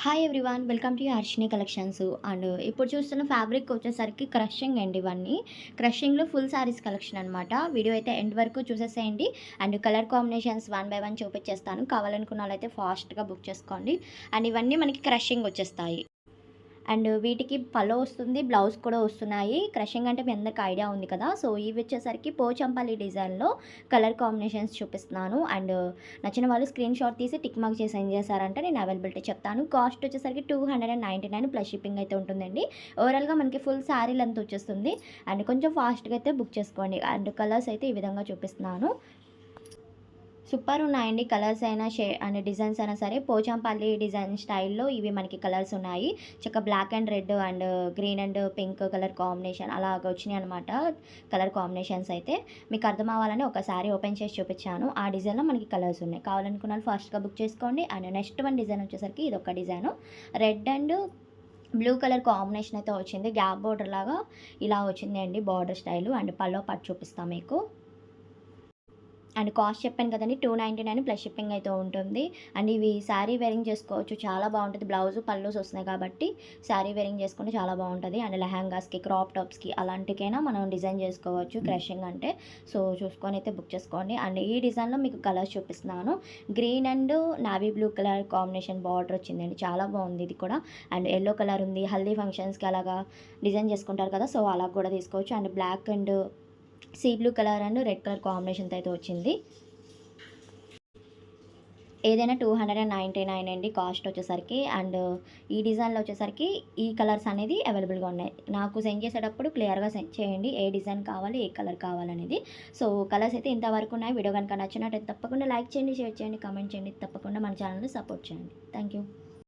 Hi everyone, welcome to Harshini collections. And ఇప్పుడు చూస్తున్న fabric వచ్చేసరికి క్రషింగ్ అండి. ఇవన్నీ క్రషింగ్లో ఫుల్ శారీస్ కలెక్షన్ అనమాట. వీడియో అయితే ఎండ్ వరకు చూసేసేయండి. And colour combinations one by one చూపించేస్తాను. కావాలనుకున్న వాళ్ళైతే ఫాస్ట్గా బుక్ చేసుకోండి. అండ్ ఇవన్నీ మనకి క్రషింగ్ వచ్చేస్తాయి. అండ్ వీటికి పల్లో వస్తుంది, బ్లౌజ్ కూడా వస్తున్నాయి. క్రషింగ్ అంటే మీ అందరికి ఐడియా ఉంది కదా. సో ఇవి వచ్చేసరికి పోచంపల్లి డిజైన్లో కలర్ కాంబినేషన్స్ చూపిస్తున్నాను. అండ్ నచ్చిన వాళ్ళు స్క్రీన్ షాట్ తీసి టిక్ మార్క్ చేసి ఏం చేశారంటే నేను అవైలబిలిటీ చెప్తాను. కాస్ట్ వచ్చేసరికి 299 ప్లస్ షిప్పింగ్ అయితే ఉంటుందండి. ఓవరాల్గా మనకి ఫుల్ శారీ లెంత్ వచ్చేస్తుంది. అండ్ కొంచెం ఫాస్ట్గా అయితే బుక్ చేసుకోండి. అండ్ కలర్స్ అయితే ఈ విధంగా చూపిస్తున్నాను. సూపర్ ఉన్నాయండి. కలర్స్ అయినా అండ్ డిజైన్స్ అయినా సరే పోచంపల్లి డిజైన్ స్టైల్లో ఇవి మనకి కలర్స్ ఉన్నాయి. చక్క black and red and green and pink colour combination అలాగ వచ్చినాయి అనమాట. కలర్ కాంబినేషన్స్ అయితే మీకు అర్థం అవ్వాలని ఒకసారి ఓపెన్ చేసి చూపించాను. ఆ డిజైన్లో మనకి కలర్స్ ఉన్నాయి. కావాలనుకున్న ఫాస్ట్గా బుక్ చేసుకోండి. అండ్ నెక్స్ట్ వన్ డిజైన్ వచ్చేసరికి ఇది ఒక design red and blue colour combination అయితే వచ్చింది. గ్యాప్ బోర్డర్ లాగా ఇలా వచ్చింది అండి బార్డర్ స్టైల్. అండ్ పల్లో పట్టు చూపిస్తాను మీకు. అండ్ కాస్ట్ చెప్పాను కదండి, 299 ప్లస్ షిప్పింగ్ అయితే ఉంటుంది. అండ్ ఇవి శారీ వేరింగ్ చేసుకోవచ్చు, చాలా బాగుంటుంది. బ్లౌజ్ పల్లూస్ వస్తున్నాయి కాబట్టి శారీ వేరింగ్ చేసుకుంటే చాలా బాగుంటుంది. అండ్ లెహంగాస్కి, క్రాప్ టాప్స్కి అలాంటికైనా మనం డిజైన్ చేసుకోవచ్చు క్రషింగ్ అంటే. సో చూసుకొని అయితే బుక్ చేసుకోండి. అండ్ ఈ డిజైన్లో మీకు కలర్స్ చూపిస్తున్నాను. Green and navy blue colour combination border వచ్చిందండి, చాలా బాగుంది ఇది కూడా. అండ్ ఎల్లో కలర్ ఉంది, హల్దీ ఫంక్షన్స్కి అలాగా డిజైన్ చేసుకుంటారు కదా, సో అలా కూడా తీసుకోవచ్చు. And black and sea blue colour and red colour కాంబినేషన్తో అయితే వచ్చింది. ఏదైనా 299 అండి కాస్ట్ వచ్చేసరికి. అండ్ ఈ డిజైన్లో వచ్చేసరికి ఈ కలర్స్ అనేది అవైలబుల్గా ఉన్నాయి. నాకు సెండ్ చేసేటప్పుడు క్లియర్గా సెండ్ చేయండి ఏ డిజైన్ కావాలి, ఏ కలర్ కావాలనేది. సో కలర్స్ అయితే ఇంతవరకు ఉన్నాయి. వీడియో కనుక నచ్చినట్టయితే తప్పకుండా లైక్ చేయండి, షేర్ చేయండి, కామెంట్ చేయండి. తప్పకుండా మన ఛానల్ని సపోర్ట్ చేయండి. Thank you.